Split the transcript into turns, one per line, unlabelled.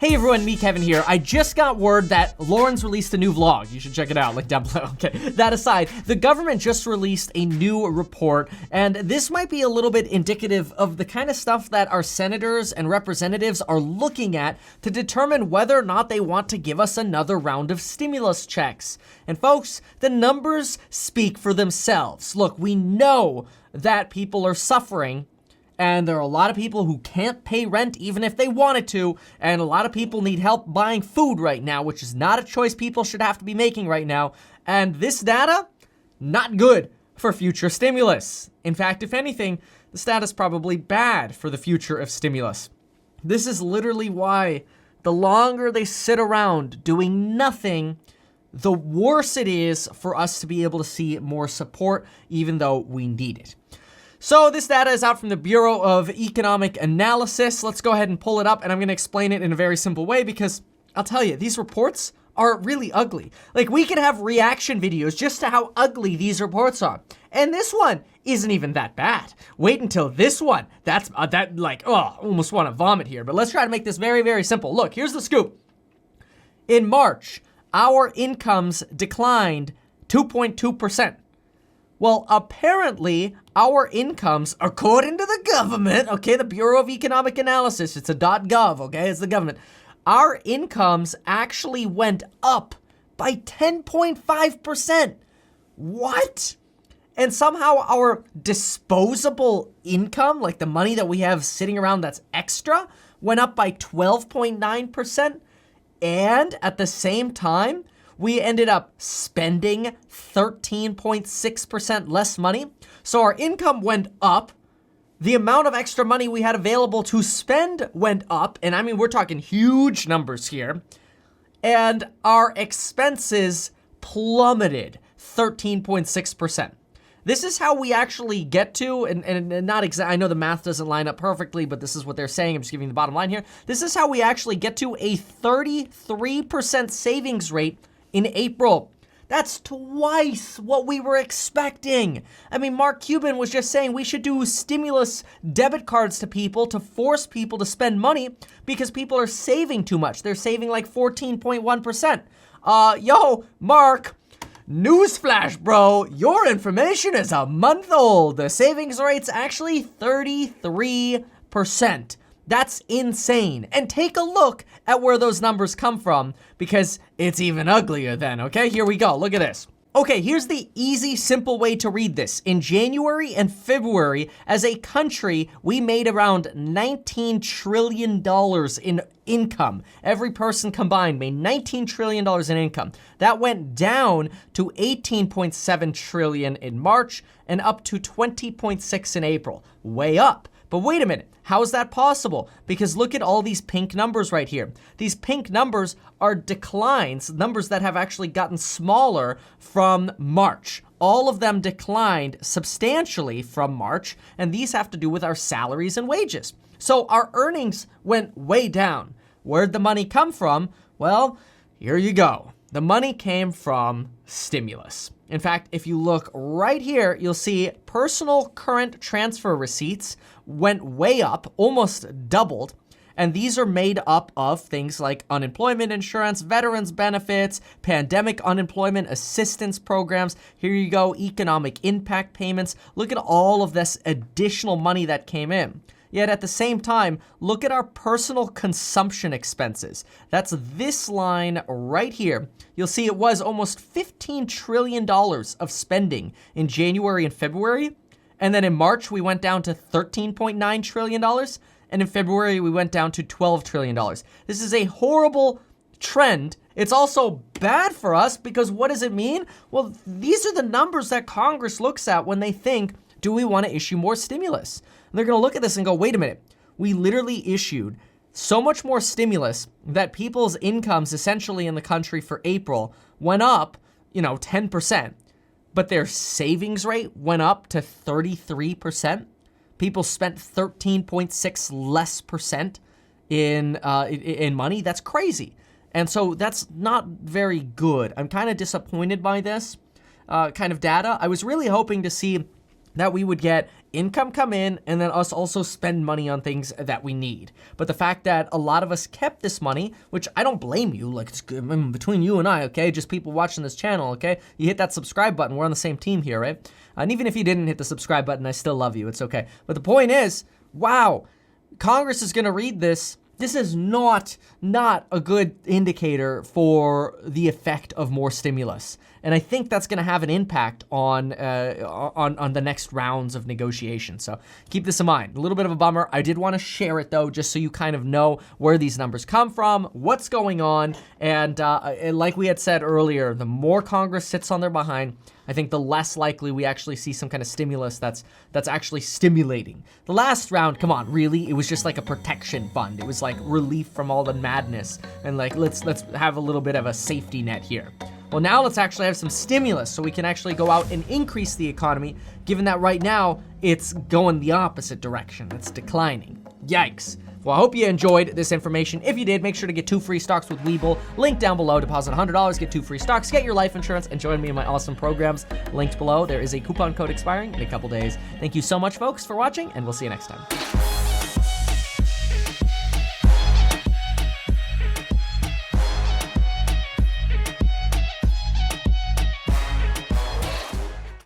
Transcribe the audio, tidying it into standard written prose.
Hey everyone, me Kevin here. I just got word that Lauren's released a new vlog. You should check it out, link down below. Okay, that aside, the government just released a new report, and this might be a little bit indicative of the kind of stuff that our senators and representatives are looking at to determine whether or not they want to give us another round of stimulus checks. And folks, the numbers speak for themselves. Look, we know that people are suffering, and there are a lot of people who can't pay rent even if they wanted to, and a lot of people need help buying food right now, which is not a choice people should have to be making right now. And this data, not good for future stimulus. In fact, if anything, the data is probably bad for the future of stimulus. This is literally why the longer they sit around doing nothing, the worse it is for us to be able to see more support, even though we need it. So this data is out from the Bureau of Economic Analysis. Let's go ahead and pull it up, and I'm gonna explain it in a very simple way because I'll tell you, these reports are really ugly. Like, we could have reaction videos just to how ugly these reports are. And this one isn't even that bad. Wait until this one. That's, almost wanna vomit here, but let's try to make this very, very simple. Look, here's the scoop. In March, our incomes declined 2.2%. Well, apparently, our incomes, according to the government, okay, the Bureau of Economic Analysis, it's a .gov, okay, it's the government. Our incomes actually went up by 10.5%. What? And somehow our disposable income, like the money that we have sitting around that's extra, went up by 12.9%. And at the same time, we ended up spending 13.6% less money. So our income went up. The amount of extra money we had available to spend went up. And I mean, we're talking huge numbers here. And our expenses plummeted 13.6%. This is how we actually get to, and not exactly, I know the math doesn't line up perfectly, but this is what they're saying. I'm just giving you the bottom line here. This is how we actually get to a 33% savings rate in April. That's twice what we were expecting. I mean, Mark Cuban was just saying we should do stimulus debit cards to people to force people to spend money because people are saving too much. They're saving like 14.1%. Mark, newsflash, bro, your information is a month old. The savings rate's actually 33%. That's insane. And take a look at where those numbers come from because it's even uglier then, okay? Here we go, look at this. Okay, here's the easy, simple way to read this. In January and February, as a country, we made around $19 trillion in income. Every person combined made $19 trillion in income. That went down to $18.7 trillion in March and up to $20.6 in April. Way up. But wait a minute, how is that possible? Because look at all these pink numbers right here. These pink numbers are declines, numbers that have actually gotten smaller from March. All of them declined substantially from March, and these have to do with our salaries and wages. So our earnings went way down. Where'd the money come from? Well, here you go. The money came from stimulus. In fact, if you look right here, you'll see personal current transfer receipts went way up, almost doubled. And these are made up of things like unemployment insurance, veterans benefits, pandemic unemployment assistance programs. Here you go, economic impact payments. Look at all of this additional money that came in. Yet at the same time, look at our personal consumption expenses. That's this line right here. You'll see it was almost $15 trillion of spending in January and February. And then in March, we went down to $13.9 trillion. And in February, we went down to $12 trillion. This is a horrible trend. It's also bad for us because what does it mean? Well, these are the numbers that Congress looks at when they think, do we want to issue more stimulus? And they're going to look at this and go, wait a minute. We literally issued so much more stimulus that people's incomes essentially in the country for April went up, 10%, but their savings rate went up to 33%. People spent 13.6 less percent in money. That's crazy. And so that's not very good. I'm kind of disappointed by this kind of data. I was really hoping to see that we would get income come in and then us also spend money on things that we need. But the fact that a lot of us kept this money, which I don't blame you, like it's good, I mean, between you and I, okay, just people watching this channel, okay, you hit that subscribe button, we're on the same team here, right? And even if you didn't hit the subscribe button, I still love you, it's okay. But the point is, wow, Congress is gonna read this. This is not a good indicator for the effect of more stimulus. And I think that's going to have an impact on the next rounds of negotiation. So keep this in mind. A little bit of a bummer. I did want to share it, though, just so you kind of know where these numbers come from, what's going on. And like we had said earlier, the more Congress sits on their behind, I think the less likely we actually see some kind of stimulus that's actually stimulating. The last round, come on, really? It was just like a protection fund. It was like relief from all the madness. And like, let's have a little bit of a safety net here. Well, now let's actually have some stimulus so we can actually go out and increase the economy, given that right now it's going the opposite direction. It's declining. Yikes. Well, I hope you enjoyed this information. If you did, make sure to get 2 free stocks with Webull. Link down below. Deposit $100, get 2 free stocks, get your life insurance, and join me in my awesome programs. Linked below. There is a coupon code expiring in a couple days. Thank you so much, folks, for watching, and we'll see you next time.